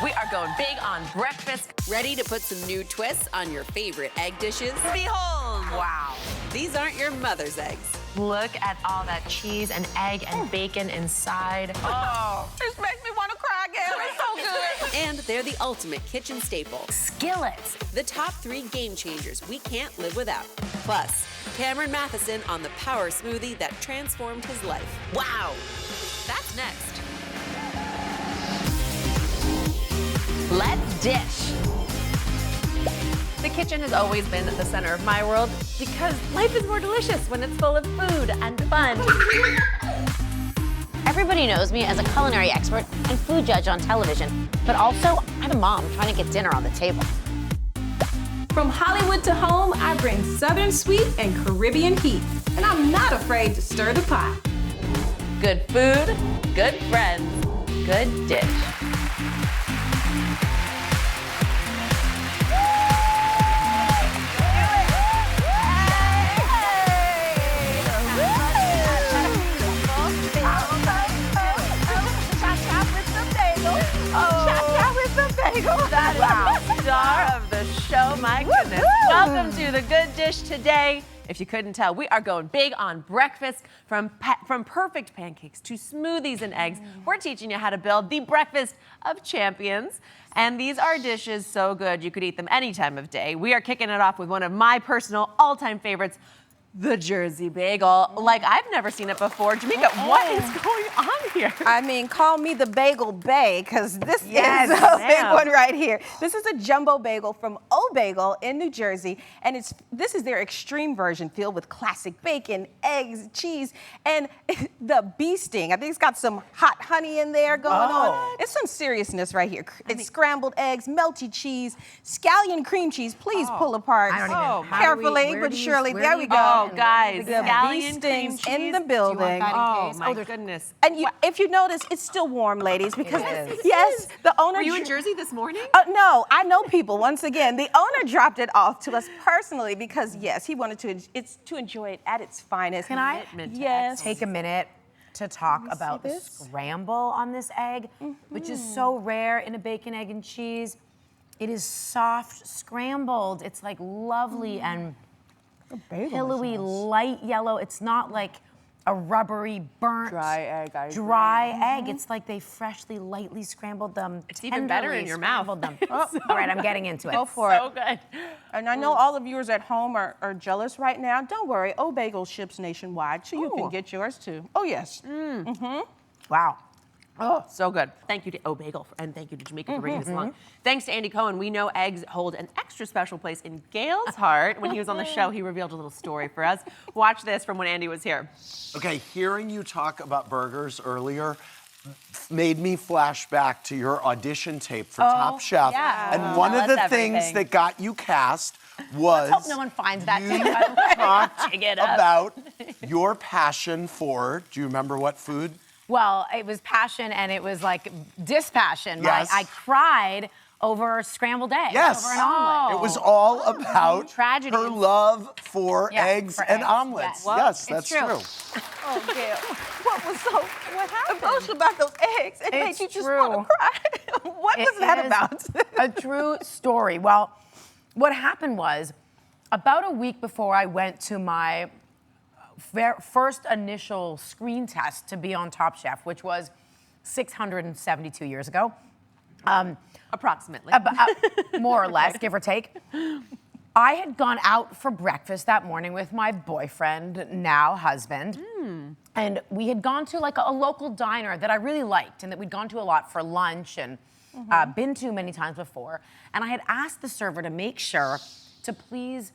We are going big on breakfast. Ready to put some new twists on your favorite egg dishes? Behold! Wow, these aren't your mother's eggs. Look at all that cheese and egg and bacon inside. Oh, this makes me want to cry again. It's so good. And they're the ultimate kitchen staple. Skillets. The top 3 game changers we can't live without. Plus, Cameron Matheson on the power smoothie that transformed his life. Wow! That's next. Let's dish. The kitchen has always been the center of my world because life is more delicious when it's full of food and fun. Everybody knows me as a culinary expert and food judge on television, but also I'm a mom trying to get dinner on the table. From Hollywood to home, I bring Southern sweet and Caribbean heat, and I'm not afraid to stir the pot. Good food, good friends, good dish. That is the star of the show, my goodness. Welcome to the Good Dish today. If you couldn't tell, we are going big on breakfast, from perfect pancakes to smoothies and eggs. We're teaching you how to build the breakfast of champions. And these are dishes so good you could eat them any time of day. We are kicking it off with one of my personal all-time favorites, the Jersey bagel. Like, I've never seen it before. Jamaica, what is going on here? I mean, call me the Bagel Bae, because this Yes, is a ma'am. big one right here. This is a jumbo bagel from O Bagel in New Jersey, and this is their extreme version filled with classic bacon, eggs, cheese, and the bee sting. I think it's got some hot honey in there going on. It's some seriousness right here. It's scrambled eggs, melty cheese, scallion cream cheese. Please pull apart I don't even- how carefully, but surely. There we go. Oh, guys, The scallion bee cream stings in cheese. the building. Oh, my goodness. And if you notice, it's still warm, ladies, because yes, the owner. Were you in Jersey this morning? No, I know people. Once again, the owner dropped it off to us personally because yes, he wanted to enjoy it at its finest. Can I Yes. take a minute to talk about the scramble on this egg, which is so rare in a bacon, egg, and cheese? It is soft scrambled. It's like lovely and pillowy, light yellow. It's not like a rubbery, burnt, Dry egg. It's like they freshly, lightly scrambled them. It's even better in your mouth. Them. All right, I'm getting into it. Go for it. So good. And I know all of yours at home are jealous right now. Don't worry, O Bagel ships nationwide, so you can get yours too. Oh yes. Wow. Oh, so good. Thank you to O Bagel and thank you to Jamaica for bringing this along. Thanks to Andy Cohen, we know eggs hold an extra special place in Gail's heart. When he was on the show, he revealed a little story for us. Watch this from when Andy was here. Okay, hearing you talk about burgers earlier made me flash back to your audition tape for Top Chef. yeah. And one of Tell the us things everything. that got you cast was Hope no one finds that. you talked Dig it up. about your passion for, do you remember what food? Well, it was passion and it was like dispassion. Yes. I cried over scrambled eggs, Yes. over an omelet. It was all about Tragedy. her love for Yeah, eggs for and eggs, omelets. yes. Well, Yes, it's that's true. true. Oh Gail, what happened? Emotional about those eggs. It made It's you just true. want to cry. What was that is about? A true story. Well, what happened was about a week before I went to my first initial screen test to be on Top Chef, which was 672 years ago. Approximately. More or less, give or take. I had gone out for breakfast that morning with my boyfriend, now husband. And we had gone to like a local diner that I really liked and that we'd gone to a lot for lunch and been to many times before. And I had asked the server to make sure to please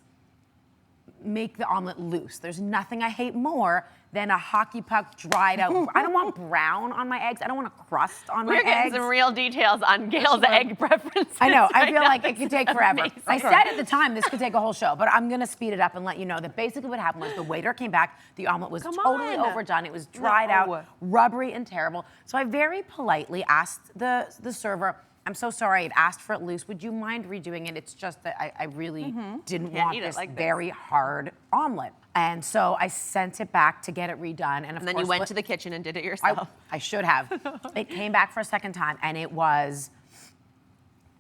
make the omelet loose. There's nothing I hate more than a hockey puck dried out. I don't want brown on my eggs. I don't want a crust on my We're getting eggs. some real details on Gail's egg preferences. I know. I right feel now. like it could take forever. Amazing. I said at the time this could take a whole show, but I'm going to speed it up and let you know that basically what happened was the waiter came back. The omelet was totally on. overdone. It was dried No. out, rubbery and terrible. So I very politely asked the server, I'm so sorry, I'd asked for it loose. Would you mind redoing it? It's just that I really didn't Can't want eat it this like this. very hard omelet. And so I sent it back to get it redone. And, of And then course, you went to the kitchen and did it yourself. I should have. It came back for a second time, and it was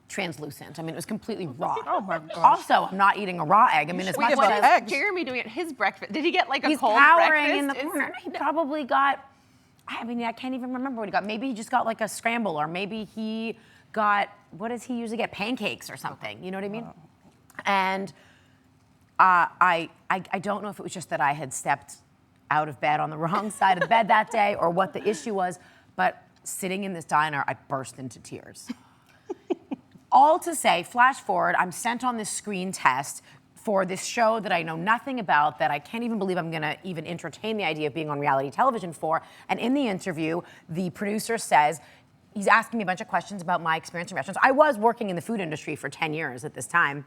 translucent. I mean, it was completely raw. Oh my gosh. Also, I'm not eating a raw egg. I mean, as much give up as eggs. Jeremy doing at his breakfast? Did he get like a he's cold cowering breakfast? in the corner. He probably got, I mean, I can't even remember what he got. Maybe he just got like a scramble, or maybe he got, what does he usually get? Pancakes or something, you know what I mean? And I don't know if it was just that I had stepped out of bed on the wrong side of the bed that day or what the issue was, but sitting in this diner, I burst into tears. All to say, flash forward, I'm sent on this screen test for this show that I know nothing about, that I can't even believe I'm gonna even entertain the idea of being on reality television for. And in the interview, the producer says, he's asking me a bunch of questions about my experience in restaurants. I was working in the food industry for 10 years at this time,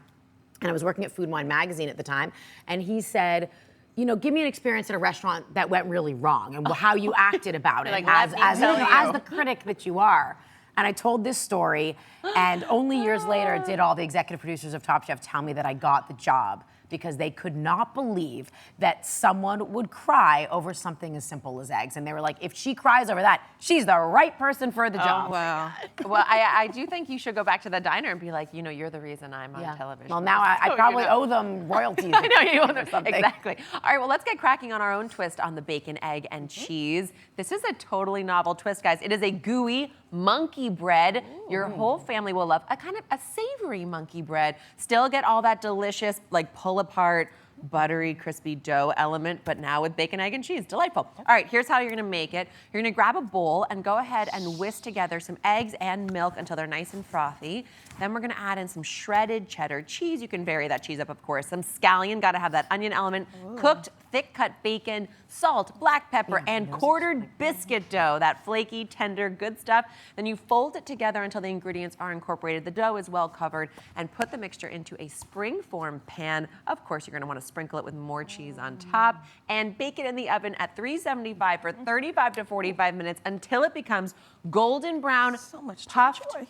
and I was working at Food and Wine magazine at the time, and he said, you know, give me an experience at a restaurant that went really wrong and how you acted about it, Like, as, let me as, tell you know, you. as the critic that you are. And I told this story, and only years later did all the executive producers of Top Chef tell me that I got the job, because they could not believe that someone would cry over something as simple as eggs. And they were like, if she cries over that, she's the right person for the job. Wow. Well, I do think you should go back to the diner and be like, you know, you're the reason I'm on television. Well, now I So, probably you know. owe them royalties. I know you owe them. something. Exactly. All right, well, let's get cracking on our own twist on the bacon, egg, and cheese. This is a totally novel twist, guys. It is a gooey monkey bread. Your whole family will love. A kind of a savory monkey bread. Still get all that delicious, like pull apart, buttery, crispy dough element, but now with bacon, egg, and cheese. Delightful. All right, here's how you're gonna make it. You're gonna grab a bowl and go ahead and whisk together some eggs and milk until they're nice and frothy. Then we're gonna add in some shredded cheddar cheese. You can vary that cheese up, of course. Some scallion, gotta have that onion element. Cooked, thick cut bacon, salt, black pepper, and quartered biscuit dough. That flaky, tender, good stuff. Then you fold it together until the ingredients are incorporated. The dough is well covered, and put the mixture into a springform pan. Of course, you're gonna wanna sprinkle it with more cheese on top, and bake it in the oven at 375 for 35 to 45 minutes until it becomes golden brown, So much to puffed. enjoy.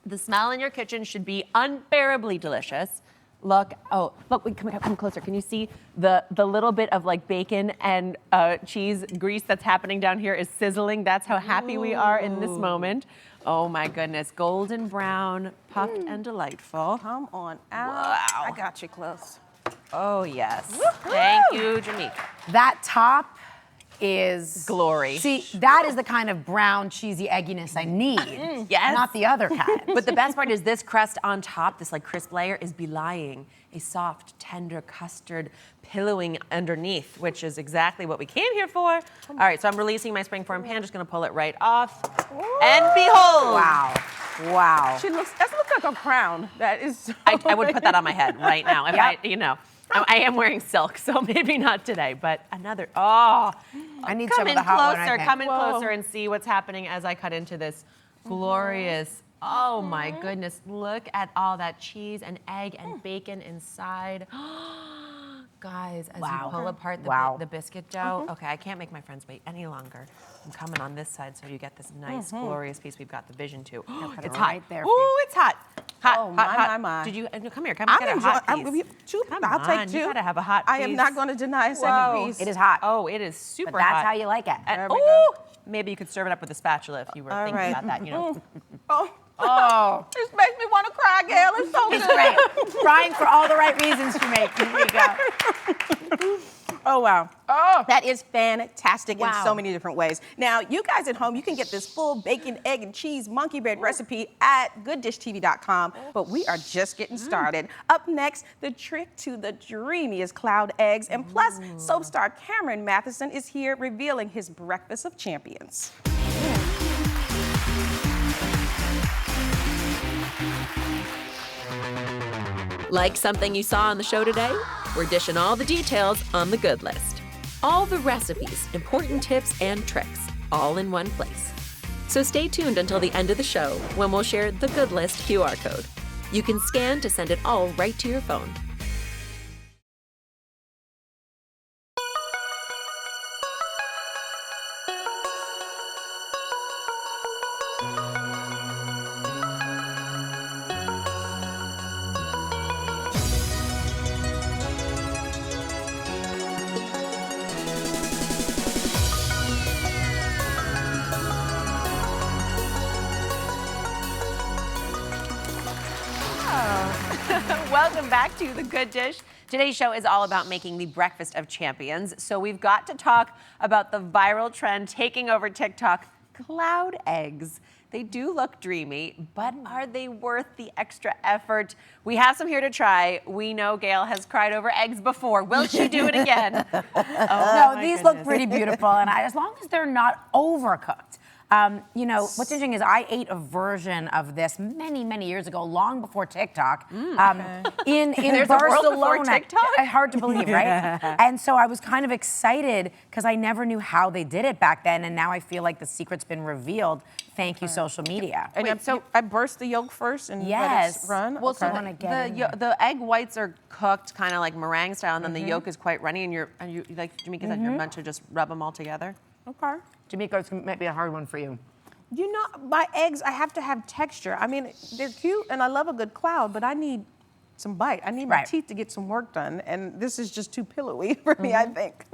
The smell in your kitchen should be unbearably delicious. Look, wait, come closer. Can you see the little bit of like bacon and cheese grease that's happening down here is sizzling? That's how happy we are in this moment. Oh my goodness, golden brown, puffed and delightful. Come on out. Wow. I got you close. Oh yes. Thank you, Jameek. That top is Glory. See, that is the kind of brown, cheesy egginess I need. Yes. Not the other kind. But the best part is this crust on top, this like crisp layer, is belying a soft, tender custard pillowing underneath, which is exactly what we came here for. All right, so I'm releasing my springform pan, just gonna pull it right off. And behold! Wow. Wow. That looks like a crown. That is so I would put that on my head right now. If Yep. I am wearing silk, so maybe not today, but another, I need come some in of the hot one, I closer, think. come in Whoa. closer and see what's happening as I cut into this glorious, oh my goodness, look at all that cheese and egg and bacon inside. Guys, as Wow. you pull apart the biscuit dough, okay, I can't make my friends wait any longer. I'm coming on this side so you get this nice, glorious piece we've got the vision to. put It's it hot. right there for Ooh, you. it's hot. Hot, Oh, hot, hot. my. Did you, come here, come I'm get a enjoying. hot piece. Come I'll on, take two. you gotta have a hot piece. I am not going to deny a second Whoa. piece. It is hot. Oh, it is super But that's hot. how you like it. And, There we ooh, go. maybe you could serve it up with a spatula if you were All thinking right. about that, you know. Oh, Oh, this makes me want to cry, Gail. It's so It's good. great. Crying for all the right reasons to make. Here we go. Oh, wow. Oh, that is fantastic in Wow. so many different ways. Now, you guys at home, you can get this full bacon, egg, and cheese monkey bread recipe at gooddishtv.com, but we are just getting started. Up next, the trick to the dreamiest cloud eggs, and plus, soap star Cameron Matheson is here revealing his breakfast of champions. Like something you saw on the show today? We're dishing all the details on the good list. All the recipes, important tips, and tricks, all in one place. So stay tuned until the end of the show when we'll share the good list QR code. You can scan to send it all right to your phone. Welcome back to The Good Dish. Today's show is all about making the breakfast of champions. So we've got to talk about the viral trend taking over TikTok, cloud eggs. They do look dreamy, but are they worth the extra effort? We have some here to try. We know Gail has cried over eggs before. Will she do it again? No, these look pretty beautiful, and as long as they're not overcooked. You know, what's interesting is I ate a version of this many, many years ago, long before TikTok, in There's a world before Barcelona. TikTok? Hard to believe, right? And so I was kind of excited because I never knew how they did it back then, and now I feel like the secret's been revealed. Thank you, social media. And so I burst the yolk first and let it run? Well, so Okay. the egg whites are cooked kind of like meringue style, and then the yolk is quite runny, and you like Jamaica's on your meant to just rub them all together. Okay. Jamaica, it's might be a hard one for you. You know, my eggs, I have to have texture. I mean, they're cute and I love a good cloud, but I need some bite. I need my teeth to get some work done, and this is just too pillowy for me, I think.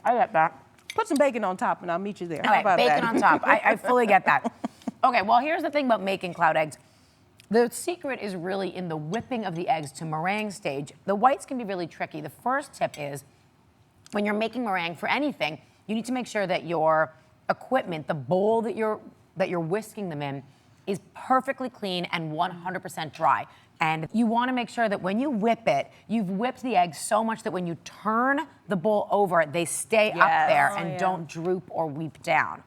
I get that. Put some bacon on top and I'll meet you there. All How right, about bacon that? on top. I fully get that. Okay, well, here's the thing about making cloud eggs. The secret is really in the whipping of the eggs to meringue stage. The whites can be really tricky. The first tip is when you're making meringue for anything, you need to make sure that your equipment, the bowl that you're whisking them in, is perfectly clean and 100% dry. And you want to make sure that when you whip it, you've whipped the eggs so much that when you turn the bowl over, they stay up there and don't droop or weep down.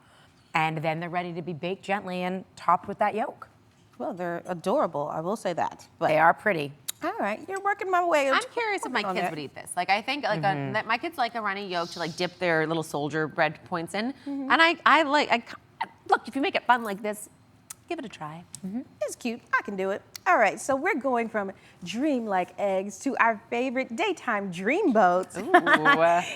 And then they're ready to be baked gently and topped with that yolk. Well, they're adorable, I will say that. But They are pretty. all right, you're working my way. I'm curious if my kids would eat this. Like, I think like that my kids like a runny yolk to like dip their little soldier bread points in. And look, if you make it fun like this, give it a try. It's cute. I can do it. All right, so we're going from dream-like eggs to our favorite daytime dreamboats.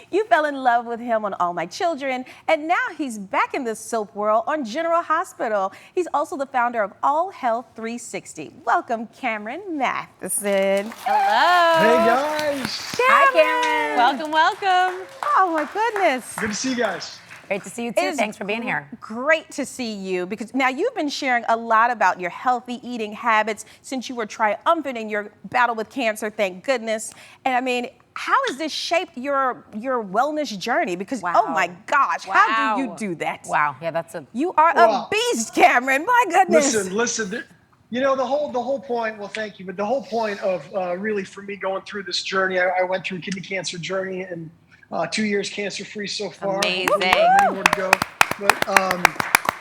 You fell in love with him on All My Children, and now he's back in the soap world on General Hospital. He's also the founder of All Health 360. Welcome, Cameron Matheson. Hello. Hey guys, Hi, Cameron. Welcome, welcome. Oh my goodness. good to see you guys. Great to see you It too. is Thanks for being here. Great to see you, because now you've been sharing a lot about your healthy eating habits since you were triumphant in your battle with cancer, thank goodness. And I mean, how has this shaped your wellness journey? Because, oh my gosh, how do you do that? Wow, yeah, that's a... You are a beast, Cameron, my goodness. Listen. You know the whole point. Well, thank you. But the whole point of really for me going through this journey, I went through a kidney cancer journey and 2 years cancer-free so far. Amazing. Many more to go. But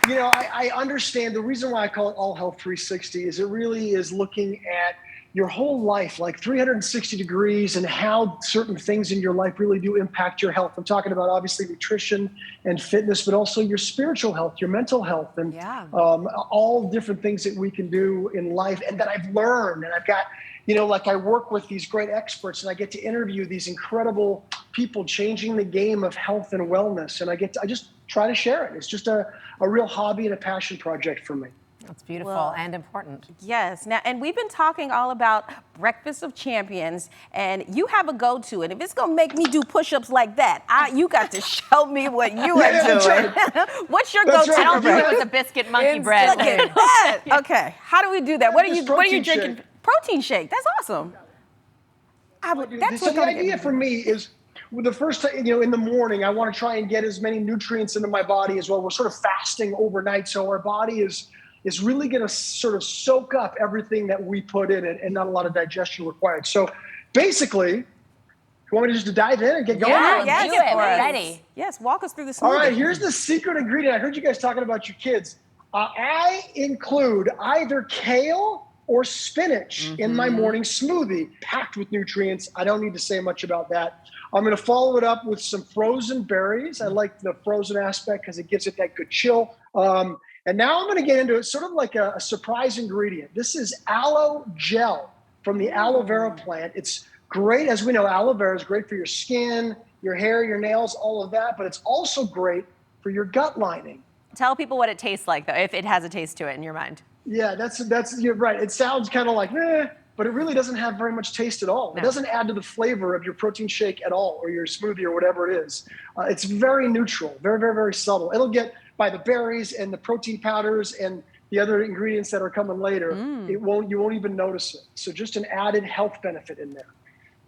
you know, I understand the reason why I call it All Health 360 is it really is looking at your whole life, like 360 degrees, and how certain things in your life really do impact your health. I'm talking about obviously nutrition and fitness, but also your spiritual health, your mental health, and all different things that we can do in life and that I've learned. And I've got, you know, like I work with these great experts and I get to interview these incredible people changing the game of health and wellness. And I just try to share it. It's just a real hobby and a passion project for me. That's beautiful and important. Yes. Now, and we've been talking all about Breakfast of Champions, and you have a go-to. And if it's gonna make me do push-ups like that, you got to show me what you are that's doing. What's your That's go-to? right. I don't think it was a biscuit monkey bread. Look at that. Okay. How do we do that? What are you Protein drinking? shake. Protein shake. That's awesome. That's So what the idea for me is, well, the first time, you know, in the morning, I want to try and get as many nutrients into my body as well. We're sort of fasting overnight, so our body is really going to sort of soak up everything that we put in it, and not a lot of digestion required. So basically, you want me just to dive in and get going? Yeah, yes, do it. for We're us. ready. Yes, walk us through the smoothie. All right, here's the secret ingredient. I heard you guys talking about your kids. I include either kale or spinach in my morning smoothie, packed with nutrients. I don't need to say much about that. I'm going to follow it up with some frozen berries. I like the frozen aspect because it gives it that good chill. And now I'm going to get into it, sort of like a surprise ingredient. This is aloe gel from the aloe vera plant. It's great. As we know, aloe vera is great for your skin, your hair, your nails, all of that, but it's also great for your gut lining. Tell people what it tastes like, though, if it has a taste to it in your mind. Yeah, that's you're right. It sounds kind of like, but it really doesn't have very much taste at all. It doesn't add to the flavor of your protein shake at all, or your smoothie or whatever it is. It's very neutral, very, very, very subtle. It'll get by the berries and the protein powders and the other ingredients that are coming later, you won't even notice it. So just an added health benefit in there.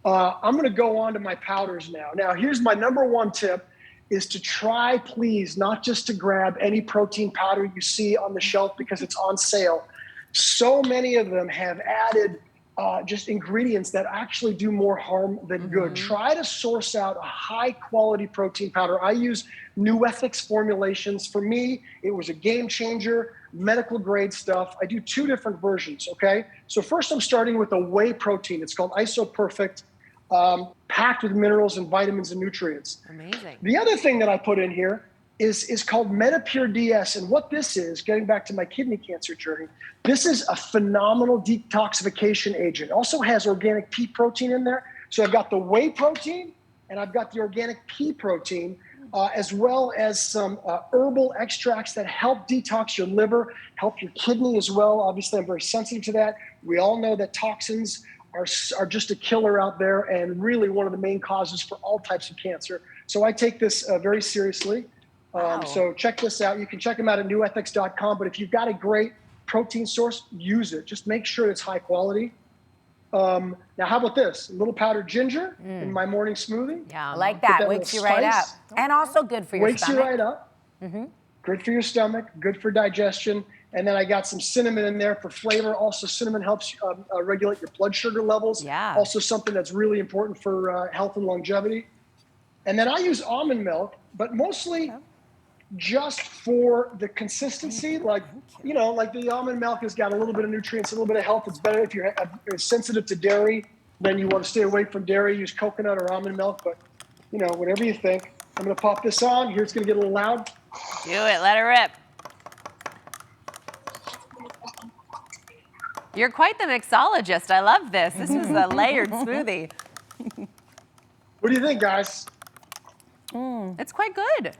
I'm going to go on to my powders now. Now, here's my number one tip is to try, please, not just to grab any protein powder you see on the shelf because it's on sale. So many of them have added just ingredients that actually do more harm than good. Try to source out a high quality protein powder. I use New Ethics formulations. For me, it was a game changer, medical grade stuff. I do 2 different versions, okay? So first I'm starting with a whey protein. It's called IsoPerfect, packed with minerals and vitamins and nutrients. Amazing. The other thing that I put in here is called MetaPure DS. And what this is, getting back to my kidney cancer journey, this is a phenomenal detoxification agent. It also has organic pea protein in there. So I've got the whey protein and I've got the organic pea protein, as well as some herbal extracts that help detox your liver, help your kidney as well. Obviously, I'm very sensitive to that. We all know that toxins are just a killer out there and really one of the main causes for all types of cancer. So I take this very seriously. So check this out. You can check them out at newethics.com. But if you've got a great protein source, use it. Just make sure it's high quality. Now, how about this? A little powdered ginger in my morning smoothie. Yeah, I like that. Wakes you right up. And also good for your stomach. Wakes you right up. Good for your stomach, good for digestion. And then I got some cinnamon in there for flavor. Also, cinnamon helps regulate your blood sugar levels. Yeah. Also something that's really important for health and longevity. And then I use almond milk, but mostly just for the consistency. Like, you know, like the almond milk has got a little bit of nutrients, a little bit of health. It's better if you're sensitive to dairy, then you want to stay away from dairy, use coconut or almond milk. But, you know, whatever you think. I'm going to pop this on. Here, it's going to get a little loud. Do it. Let it rip. You're quite the mixologist. I love this. This is a layered smoothie. What do you think, guys? It's quite good.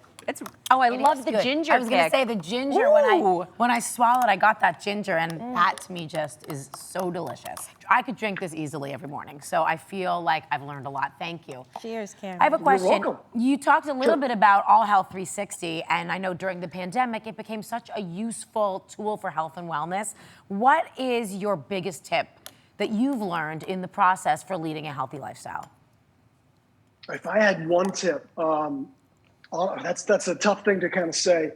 I love the ginger I was going to kick. say the ginger, when I swallowed, I got that ginger, and that to me just is so delicious. I could drink this easily every morning, so I feel like I've learned a lot. Thank you. Cheers, Karen. I have a question. welcome. You talked a little bit about All Health 360, and I know during the pandemic, it became such a useful tool for health and wellness. What is your biggest tip that you've learned in the process for leading a healthy lifestyle? If I had one tip, that's a tough thing to kind of say.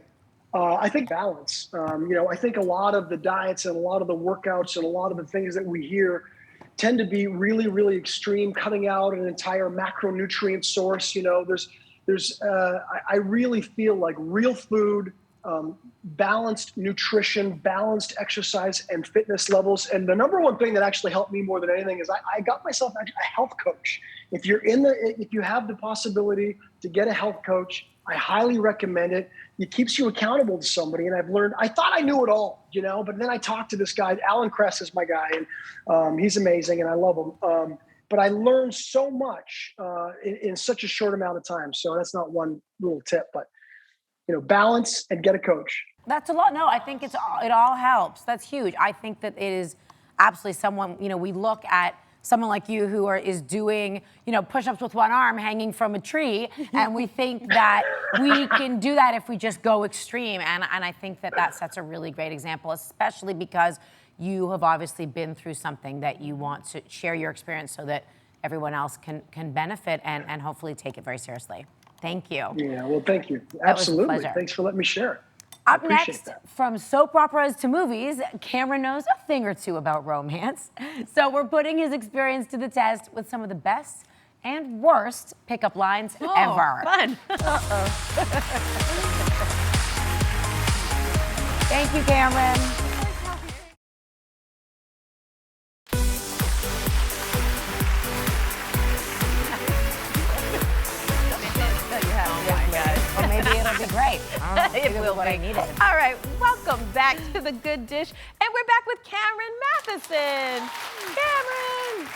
I think balance. You know, I think a lot of the diets and a lot of the workouts and a lot of the things that we hear tend to be really, really extreme, cutting out an entire macronutrient source. You know, I really feel like real food, balanced nutrition, balanced exercise and fitness levels. And the number one thing that actually helped me more than anything is I got myself a health coach. If you have the possibility to get a health coach, I highly recommend it. It keeps you accountable to somebody. And I've learned, I thought I knew it all, you know, but then I talked to this guy, Alan Kress is my guy, and he's amazing and I love him. But I learned so much in such a short amount of time. So that's not one little tip, but you know, balance and get a coach. That's a lot. No, I think it all helps. That's huge. I think that it is absolutely someone, you know, we look at someone like you who is doing, you know, push-ups with one arm hanging from a tree, and we think that we can do that if we just go extreme. And I think that sets a really great example, especially because you have obviously been through something that you want to share your experience so that everyone else can benefit and hopefully take it very seriously. Thank you. Yeah, well, thank you. That was a Absolutely. pleasure. Thanks for letting me share it. Up next, from soap operas to movies, Cameron knows a thing or two about romance. So we're putting his experience to the test with some of the best and worst pickup lines ever. Fun. Thank you, Cameron. Or maybe it'll be great. It will what be. I needed. All right, welcome back to The Good Dish. And we're back with Cameron Matheson. Cameron,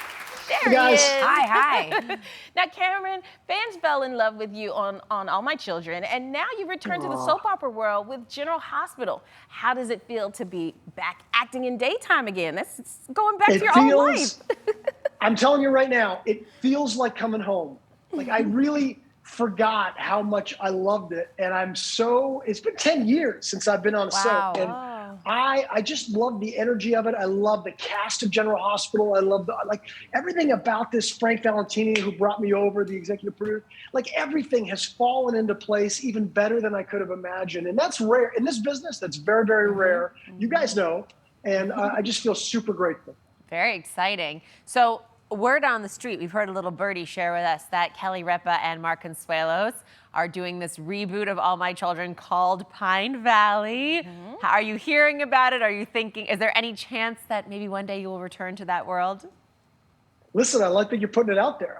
there he guys. is. Hi. Now, Cameron, fans fell in love with you on All My Children, and now you return to the soap opera world with General Hospital. How does it feel to be back acting in daytime again? That's going back to your old life. I'm telling you right now, it feels like coming home. Like I really forgot how much I loved it. And it's been 10 years since I've been on a soap. And I just love the energy of it. I love the cast of General Hospital. I love everything about this. Frank Valentini, who brought me over, the executive producer, everything has fallen into place even better than I could have imagined. And that's rare in this business. That's very, very rare. You guys know. And I just feel super grateful. Very exciting. So, word on the street, we've heard a little birdie share with us that Kelly Ripa and Mark Consuelos are doing this reboot of All My Children called Pine Valley. Are you hearing about it? Are you thinking, is there any chance that maybe one day you will return to that world? Listen, I like that you're putting it out there.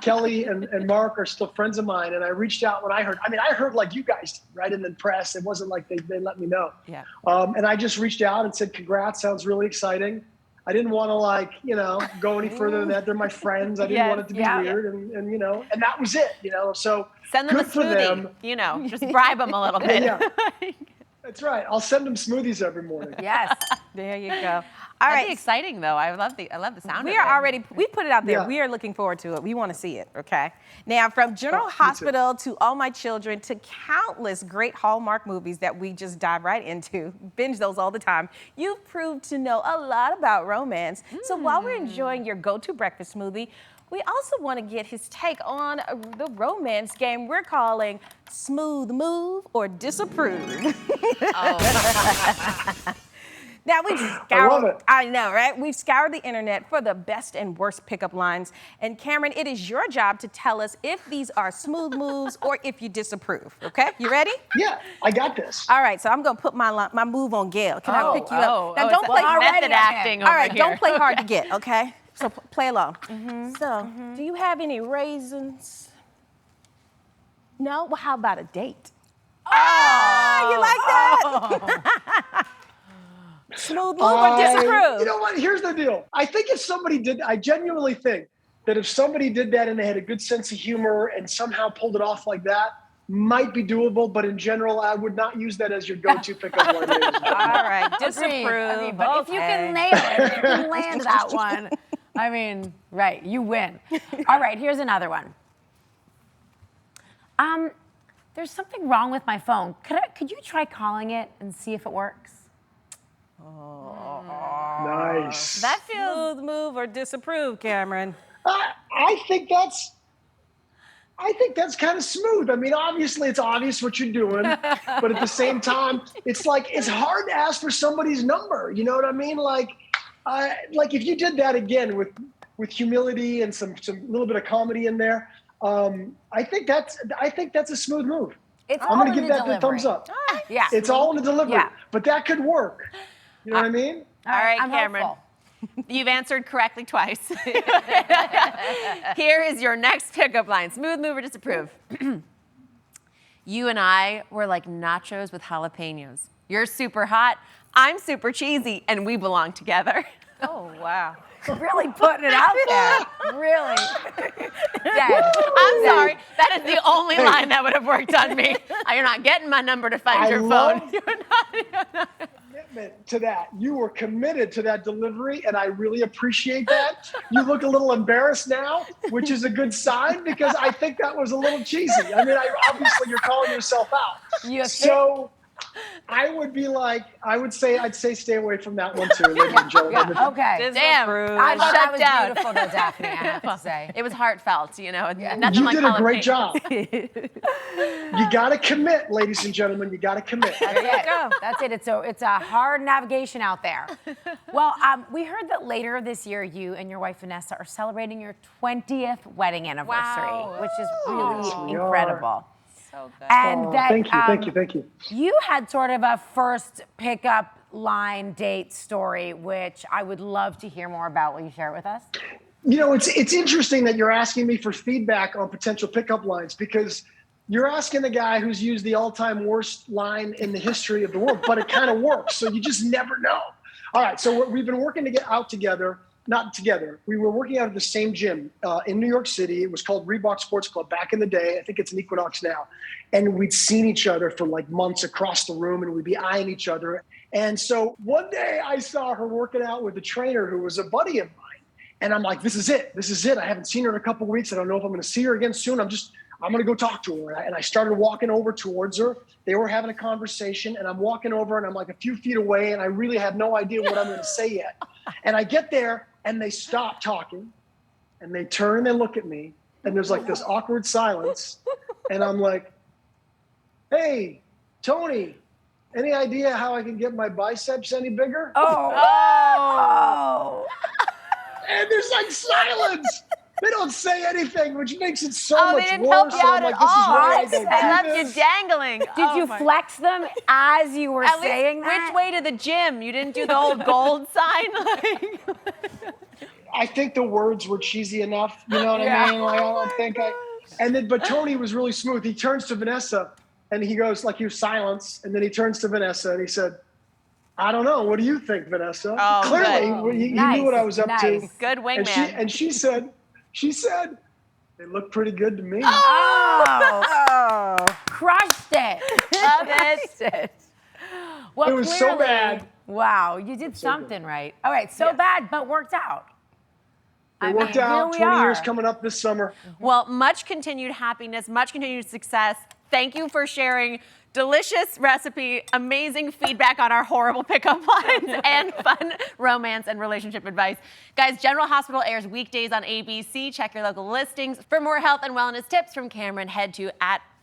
Kelly and Mark are still friends of mine, and I reached out when I heard. I heard like you guys did, right in the press. It wasn't like they let me know. Yeah. And I just reached out and said, congrats, sounds really exciting. I didn't want to go any further than that. They're my friends. I didn't want it to be weird, and that was it. So send them good a for smoothie. them. Just bribe them a little bit. Yeah. That's right. I'll send them smoothies every morning. Yes. There you go. All All right. right. Exciting though. I love the sound We of are it. already, we put it out there. Yeah. We are looking forward to it. We want to see it, okay? Now, from General Hospital to All My Children to countless great Hallmark movies that we just dive right into, binge those all the time, you've proved to know a lot about romance. So while we're enjoying your go-to breakfast smoothie, we also want to get his take on the romance game we're calling Smooth Move or Disapprove. Now we've scoured, love it. I know, right? We've scoured the internet for the best and worst pickup lines. And Cameron, it is your job to tell us if these are smooth moves or if you disapprove, okay? You ready? Yeah, I got this. All right, so I'm gonna put my move on Gail. Can I pick you up? Now don't play method acting All over right, here. don't play hard to get, okay? So play along. So, do you have any raisins? No? Well, how about a date? Oh, you like that? Smooth move or disapprove? You know what? Here's the deal. I think if somebody did, I genuinely think that if somebody did that and they had a good sense of humor and somehow pulled it off like that, might be doable. But in general, I would not use that as your go-to pickup line. ladies and gentlemen. All right, Agreed. disapprove. But if you can nail it, if you can land that one, right, you win. All right, here's another one. There's something wrong with my phone. Could you try calling it and see if it works? Nice. That feels smooth move or disapprove, Cameron. I think that's kind of smooth. Obviously it's obvious what you're doing, but at the same time, it's hard to ask for somebody's number. You know what I mean? Like if you did that again with humility and some little bit of comedy in there, I think that's a smooth move. It's I'm all gonna in give the that the delivery. thumbs up. Yeah. It's all in the delivery, Yeah. but that could work. You know what I mean? All right, I'm Cameron. hopeful. You've answered correctly twice. Here is your next pickup line. Smooth move or disapprove. You and I were like nachos with jalapenos. You're super hot, I'm super cheesy, and we belong together. Oh, wow. Really putting it out there. Really. Dead. I'm sorry. That is the only line that would have worked on me. You're not getting my number to find I your love- phone. You're not. Commitment to that. You were committed to that delivery, and I really appreciate that. You look a little embarrassed now, which is a good sign because I think that was a little cheesy. Obviously you're calling yourself out. So I'd say stay away from that one too, ladies and gentlemen. Okay. Damn. I thought Shut that was down. beautiful though, Daphne, I have to say. It was heartfelt, nothing You like did a great jalapeno. job. You got to commit, ladies and gentlemen. You got to commit. That's it. It's a hard navigation out there. Well, we heard that later this year, you and your wife Vanessa are celebrating your 20th wedding anniversary, which is really incredible. So good. And that Thank you. you had sort of a first pickup line date story, which I would love to hear more about. Will you share it with us? It's interesting that you're asking me for feedback on potential pickup lines because you're asking the guy who's used the all-time worst line in the history of the world, but it kind of works. So you just never know. All right. So we've been working to get out together. Not together. We were working out of the same gym in New York City. It was called Reebok Sports Club back in the day. I think it's an Equinox now. And we'd seen each other for like months across the room and we'd be eyeing each other. And so one day I saw her working out with a trainer who was a buddy of mine. And I'm like, this is it. I haven't seen her in a couple of weeks. I don't know if I'm going to see her again soon. I'm going to go talk to her. And I started walking over towards her. They were having a conversation, and I'm walking over, and I'm like a few feet away, and I really have no idea what I'm going to say yet. And I get there, and they stop talking, and they turn and they look at me, and there's like this awkward silence. And I'm like, hey, Tony, any idea how I can get my biceps any bigger? Oh. And there's like silence. They don't say anything, which makes it so Oh, much they didn't worse. help you And out I'm like, at this is all. why I don't They do left you this. dangling. Did you flex them as you were At saying least, that? which way to the gym? You didn't do the whole gold sign? Like, I think the words were cheesy enough. You know what I mean? Like, I don't think and then, but Tony was really smooth. He turns to Vanessa and he goes, like, you silence. And then he turns to Vanessa and he said, I don't know. What do you think, Vanessa? Oh, Clearly, he knew what I was up to. Good wingman. And she said, they look pretty good to me. Oh. Crushed it. Love Crushed it. Well, It was so clearly- bad. Wow, you did something right. All right, so bad, but worked out. It worked out. 20 years coming up this summer. Well, much continued happiness, much continued success. Thank you for sharing delicious recipe, amazing feedback on our horrible pickup lines, and fun romance and relationship advice. Guys, General Hospital airs weekdays on ABC. Check your local listings. For more health and wellness tips from Cameron, head to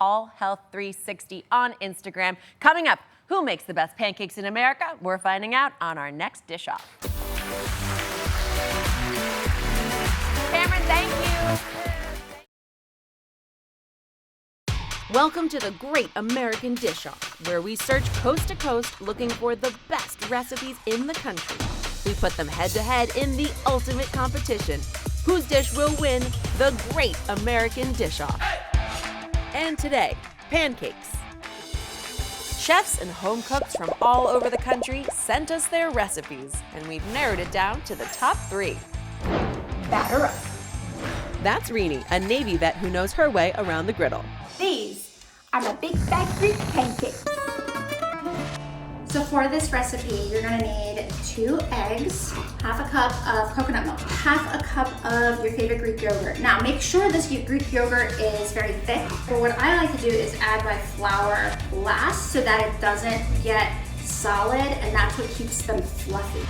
@allhealth360 on Instagram. Coming up, who makes the best pancakes in America? We're finding out on our next Dish Off. Cameron, thank you. Welcome to the Great American Dish Off, where we search coast to coast looking for the best recipes in the country. We put them head to head in the ultimate competition. Whose dish will win the Great American Dish Off? And today, pancakes. Chefs and home cooks from all over the country sent us their recipes, and we've narrowed it down to the top 3. Batter up. That's Rini, a Navy vet who knows her way around the griddle. These are my big fat Greek pancakes. So for this recipe, you're gonna need 2 eggs, half a cup of coconut milk, half a cup of your favorite Greek yogurt. Now make sure this Greek yogurt is very thick. But what I like to do is add my flour last so that it doesn't get solid, and that's what keeps them fluffy.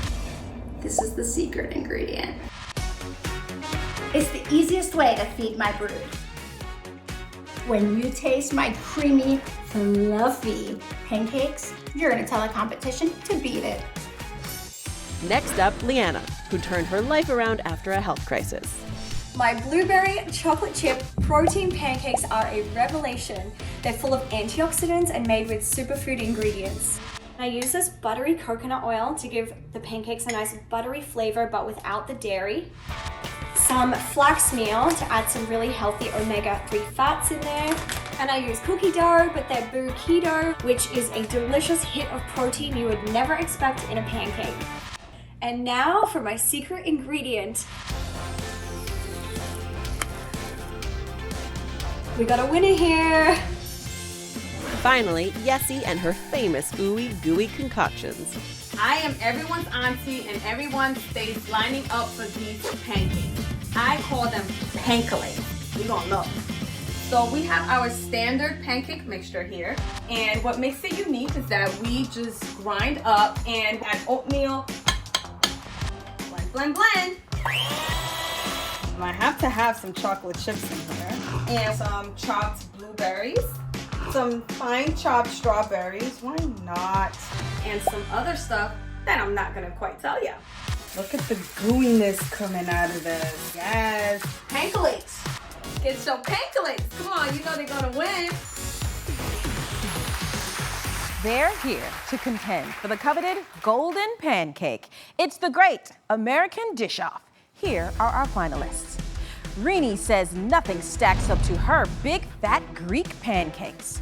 This is the secret ingredient. It's the easiest way to feed my brood. When you taste my creamy, fluffy pancakes, you're gonna tell the competition to beat it. Next up, Leanna, who turned her life around after a health crisis. My blueberry chocolate chip protein pancakes are a revelation. They're full of antioxidants and made with superfood ingredients. I use this buttery coconut oil to give the pancakes a nice buttery flavor but without the dairy. Some flax meal to add some really healthy omega-3 fats in there. And I use cookie dough, but they're boo keto, which is a delicious hit of protein you would never expect in a pancake. And now for my secret ingredient. We got a winner here. Finally, Yessie and her famous ooey gooey concoctions. I am everyone's auntie and everyone stays lining up for these pancakes. I call them Pancake. You're gonna love them. So we have our standard pancake mixture here. And what makes it unique is that we just grind up and add oatmeal. Blend, blend, blend. And I have to have some chocolate chips in here. And some chopped blueberries. Some fine chopped strawberries, why not? And some other stuff that I'm not gonna quite tell you. Look at the gooiness coming out of this. Yes. Pancakes. Get some pancakes. Come on, you know they're gonna win. They're here to contend for the coveted golden pancake. It's the Great American Dish Off. Here are our finalists. Rini says nothing stacks up to her big fat Greek pancakes.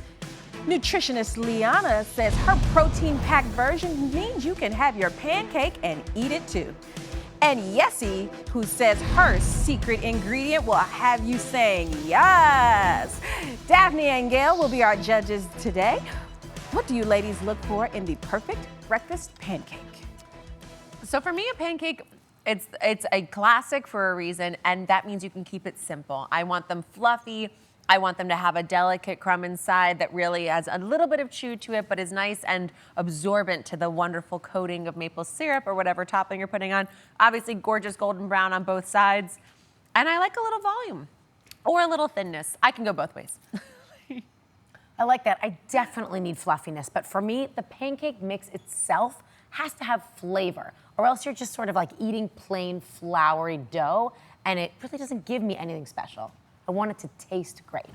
Nutritionist Liana says her protein-packed version means you can have your pancake and eat it too. And Yessie, who says her secret ingredient will have you saying yes. Daphne and Gail will be our judges today. What do you ladies look for in the perfect breakfast pancake? So for me, a pancake, it's a classic for a reason, and that means you can keep it simple. I want them fluffy. I want them to have a delicate crumb inside that really has a little bit of chew to it, but is nice and absorbent to the wonderful coating of maple syrup or whatever topping you're putting on. Obviously, gorgeous golden brown on both sides. And I like a little volume or a little thinness. I can go both ways. I like that. I definitely need fluffiness, but for me, the pancake mix itself has to have flavor, or else you're just sort of like eating plain floury dough, and it really doesn't give me anything special. I want it to taste great.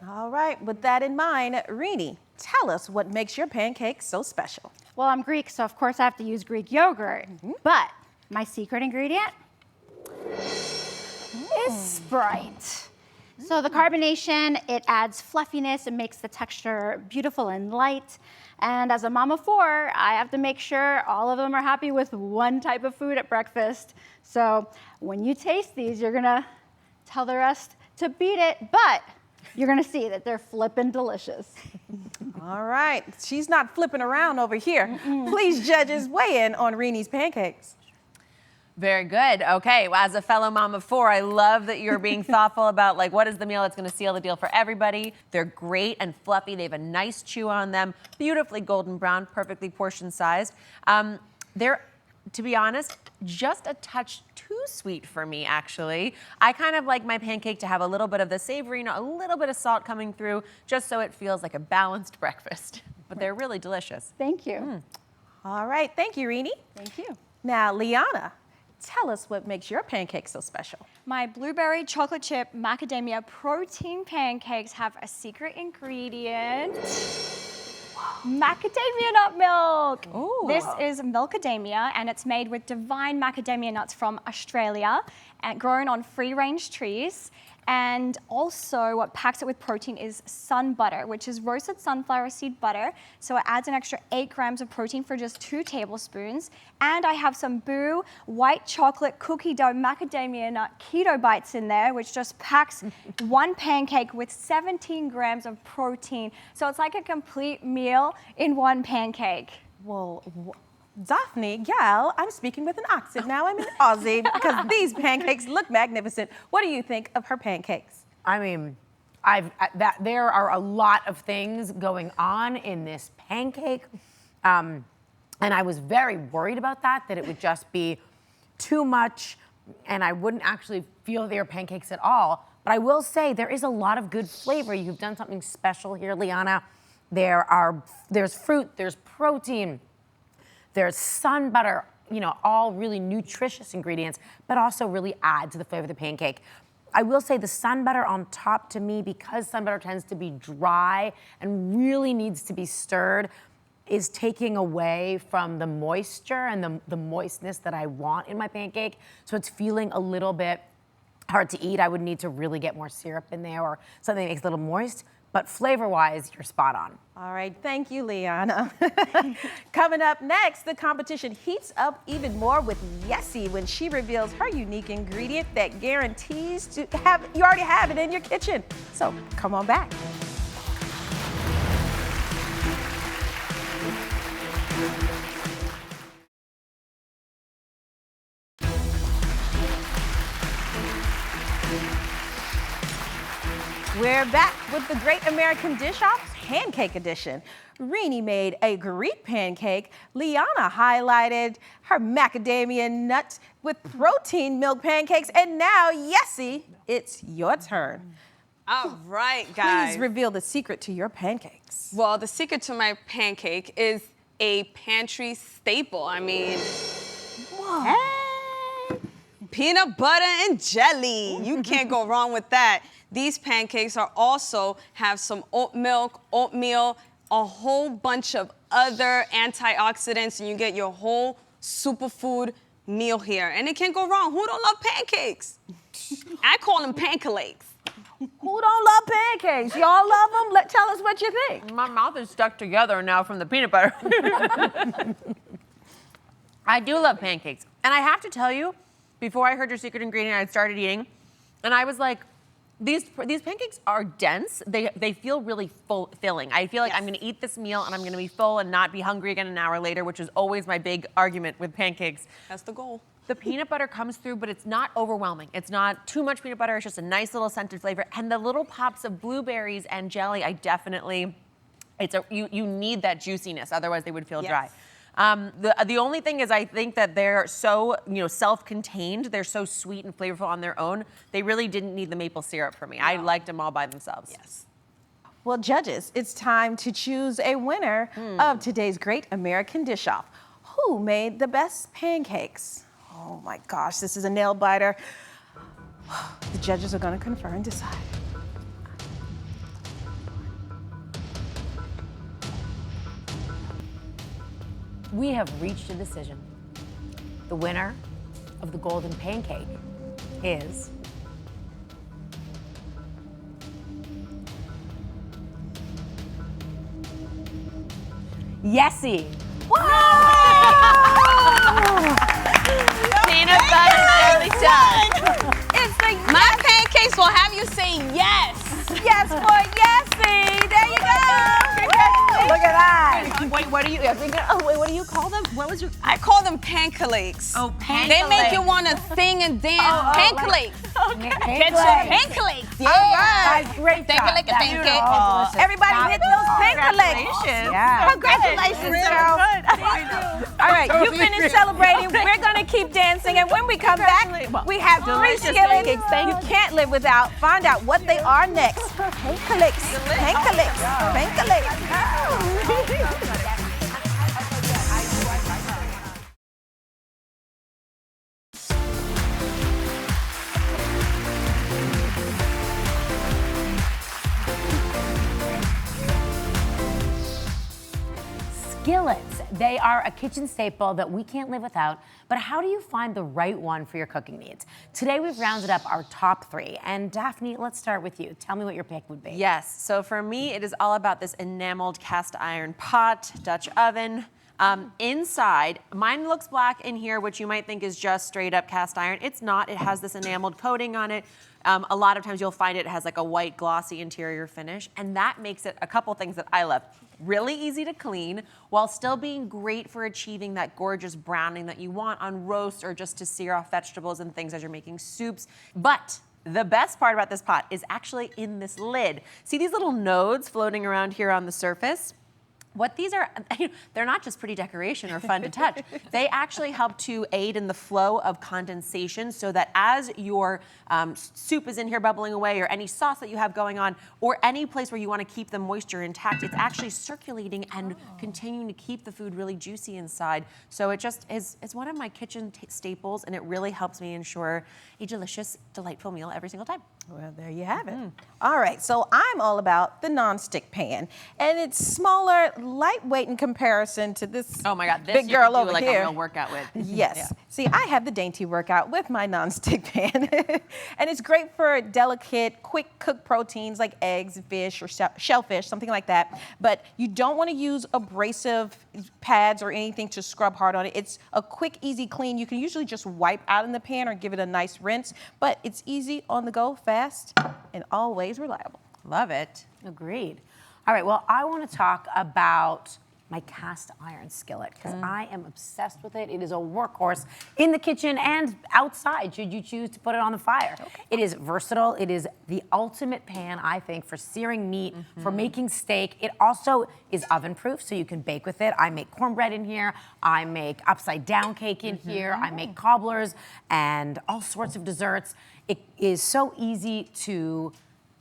All right, with that in mind, Rini, tell us what makes your pancake so special. Well, I'm Greek, so of course I have to use Greek yogurt. But my secret ingredient is Sprite. So the carbonation, it adds fluffiness, it makes the texture beautiful and light. And as a mom of 4, I have to make sure all of them are happy with one type of food at breakfast. So when you taste these, you're gonna tell the rest to beat it, but you're gonna see that they're flippin' delicious. All right, she's not flipping around over here. Please, judges, weigh in on Rini's pancakes. Very good. Okay, well, as a fellow mom of 4, I love that you're being thoughtful about like what is the meal that's going to seal the deal for everybody. They're great and fluffy. They have a nice chew on them, beautifully golden brown, perfectly portion sized. They're, to be honest, just a touch too sweet for me, actually. I kind of like my pancake to have a little bit of the savory, a little bit of salt coming through, just so it feels like a balanced breakfast. But they're really delicious. Thank you. All right, thank you, Rini. Thank you. Now, Liana, tell us what makes your pancake so special. My blueberry chocolate chip macadamia protein pancakes have a secret ingredient. Macadamia nut milk. Ooh. This is milkadamia, and it's made with divine macadamia nuts from Australia and grown on free-range trees. And also what packs it with protein is sun butter, which is roasted sunflower seed butter. So it adds an extra 8 grams of protein for just 2 tablespoons. And I have some Boo white chocolate cookie dough macadamia nut keto bites in there, which just packs one pancake with 17 grams of protein. So it's like a complete meal in one pancake. Well, Daphne, gal, I'm speaking with an accent now. I'm in Aussie because these pancakes look magnificent. What do you think of her pancakes? I mean, there are a lot of things going on in this pancake. And I was very worried about that it would just be too much and I wouldn't actually feel they are pancakes at all. But I will say there is a lot of good flavor. You've done something special here, Liana. There's fruit, there's protein, there's sun butter, all really nutritious ingredients, but also really add to the flavor of the pancake. I will say the sun butter on top to me, because sun butter tends to be dry and really needs to be stirred, is taking away from the moisture and the moistness that I want in my pancake. So it's feeling a little bit hard to eat. I would need to really get more syrup in there or something that makes it a little moist. But flavor-wise, you're spot on. All right, thank you, Liana. Coming up next, the competition heats up even more with Yessie when she reveals her unique ingredient that guarantees to you already have it in your kitchen. So come on back. We're back with the Great American Dish Off Pancake Edition. Rini made a Greek pancake. Liana highlighted her macadamia nuts with protein milk pancakes. And now, Yessie, it's your turn. All right, guys. Please reveal the secret to your pancakes. Well, the secret to my pancake is a pantry staple. I mean, peanut butter and jelly. You can't go wrong with that. These pancakes also have some oat milk, oatmeal, a whole bunch of other antioxidants, and you get your whole superfood meal here. And it can't go wrong. Who don't love pancakes? I call them pancakes. Who don't love pancakes? Y'all love them? Tell us what you think. My mouth is stuck together now from the peanut butter. I do love pancakes. And I have to tell you, before I heard your secret ingredient, I started eating, and I was like, these pancakes are dense. They feel really filling. I feel like I'm gonna eat this meal and I'm gonna be full and not be hungry again an hour later, which is always my big argument with pancakes. That's the goal. The peanut butter comes through, but it's not overwhelming. It's not too much peanut butter. It's just a nice little scented flavor. And the little pops of blueberries and jelly, I definitely, you need that juiciness. Otherwise, they would feel dry. The only thing is I think that they're so, self-contained. They're so sweet and flavorful on their own. They really didn't need the maple syrup for me. I liked them all by themselves. Yes. Well, judges, it's time to choose a winner of today's Great American Dish-Off. Who made the best pancakes? Oh my gosh, this is a nail biter. The judges are going to confer and decide. We have reached a decision. The winner of the golden pancake is Yessie. Peanut butter jelly time. It's the My pancakes will have you say yes. yes for Yessie. There you go. Congratulations. Look at that. Wait, what do you call them? What was your? I call them pancakes. Oh, They make you want to sing and dance. Pancakes. Get your pancakes. Yeah. Guys, great job. Pancake, That's pancake. delicious. Everybody hit those pancakes. Yeah. Congratulations, girl. All right, you finished celebrating. We're going to keep dancing. And when we come back, we have 3 skillets you can't live without. Find out what they are next. Pancakes. Pancakes. Pancakes. Skillets. They are a kitchen staple that we can't live without, but how do you find the right one for your cooking needs? Today we've rounded up our top 3, and Daphne, let's start with you. Tell me what your pick would be. Yes, so for me, it is all about this enameled cast iron pot, Dutch oven. Inside, mine looks black in here, which you might think is just straight up cast iron. It's not. It has this enameled coating on it. A lot of times you'll find it has like a white glossy interior finish, and that makes it a couple things that I love. Really easy to clean while still being great for achieving that gorgeous browning that you want on roast or just to sear off vegetables and things as you're making soups. But the best part about this pot is actually in this lid. See these little nodes floating around here on the surface? What these are, they're not just pretty decoration or fun to touch. They actually help to aid in the flow of condensation so that as your soup is in here bubbling away or any sauce that you have going on or any place where you want to keep the moisture intact, it's actually circulating and continuing to keep the food really juicy inside. So it just is one of my kitchen staples, and it really helps me ensure a delicious, delightful meal every single time. Well, there you have it. All right, so I'm all about the nonstick pan, and it's smaller, lightweight in comparison to this Oh my God, this big you girl could do over like here. a real workout with. Yes. Yeah. See, I have the dainty workout with my nonstick pan, and it's great for delicate, quick cook proteins like eggs, fish, or shellfish, something like that. But you don't want to use abrasive pads or anything to scrub hard on it. It's a quick, easy clean. You can usually just wipe out in the pan or give it a nice rinse, but it's easy, on the go, fast, and always reliable. Love it. Agreed. All right, well, I want to talk about my cast iron skillet because I am obsessed with it. It is a workhorse in the kitchen and outside should you choose to put it on the fire. Okay. It is versatile. It is the ultimate pan, I think, for searing meat, for making steak. It also is oven proof, so you can bake with it. I make cornbread in here. I make upside down cake in here. I make cobblers and all sorts of desserts. It is so easy to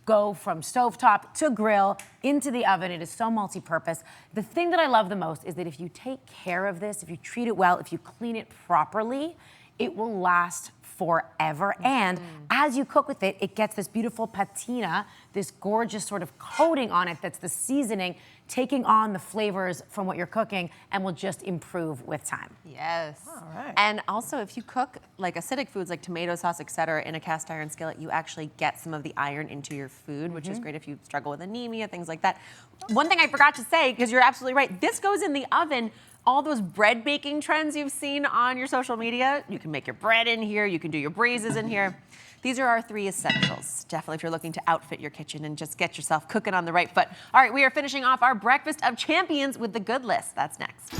go from stovetop to grill into the oven. It is so multi-purpose. The thing that I love the most is that if you take care of this, if you treat it well, if you clean it properly, it will last forever. And as you cook with it, it gets this beautiful patina, this gorgeous sort of coating on it that's the seasoning, taking on the flavors from what you're cooking and will just improve with time. Yes. All right. And also, if you cook like acidic foods like tomato sauce, et cetera, in a cast iron skillet, you actually get some of the iron into your food, which is great if you struggle with anemia, things like that. One thing I forgot to say, because you're absolutely right, this goes in the oven. All those bread baking trends you've seen on your social media, you can make your bread in here, you can do your braises in here. These are our 3 essentials, definitely if you're looking to outfit your kitchen and just get yourself cooking on the right foot. All right, we are finishing off our breakfast of champions with the good list. That's next.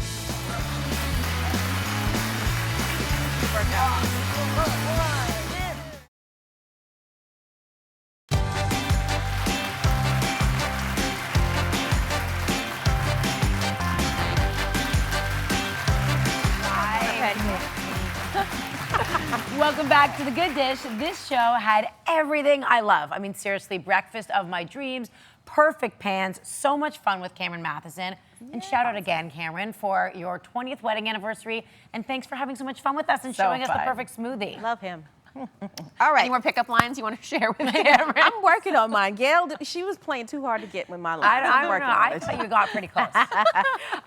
workout. Welcome back to The Good Dish. This show had everything I love. I mean, seriously, breakfast of my dreams, perfect pans, so much fun with Cameron Matheson. And shout out again, Cameron, for your 20th wedding anniversary. And thanks for having so much fun with us and showing us the perfect smoothie. Love him. All right. Any more pickup lines you want to share with Cameron? I'm working on mine. Gail, she was playing too hard to get with my line. I don't know. I thought you got pretty close.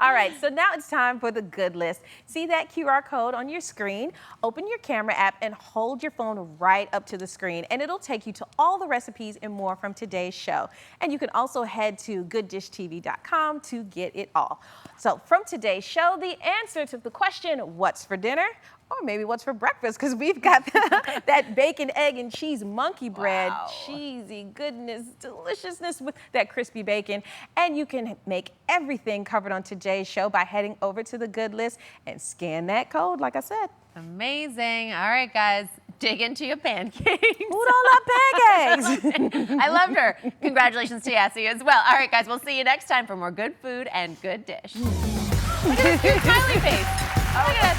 All right, so now it's time for the good list. See that QR code on your screen? Open your camera app and hold your phone right up to the screen, and it'll take you to all the recipes and more from today's show. And you can also head to gooddishtv.com to get it all. So from today's show, the answer to the question, what's for dinner? Or maybe what's for breakfast, because we've got that bacon, egg, and cheese monkey bread. Wow. Cheesy goodness, deliciousness with that crispy bacon. And you can make everything covered on today's show by heading over to the good list and scan that code, like I said. Amazing. All right, guys, dig into your pancakes. Who don't love pancakes? I loved her. Congratulations to Yassie as well. All right, guys, we'll see you next time for more good food and good dish. Look at this cute smiley face. Look at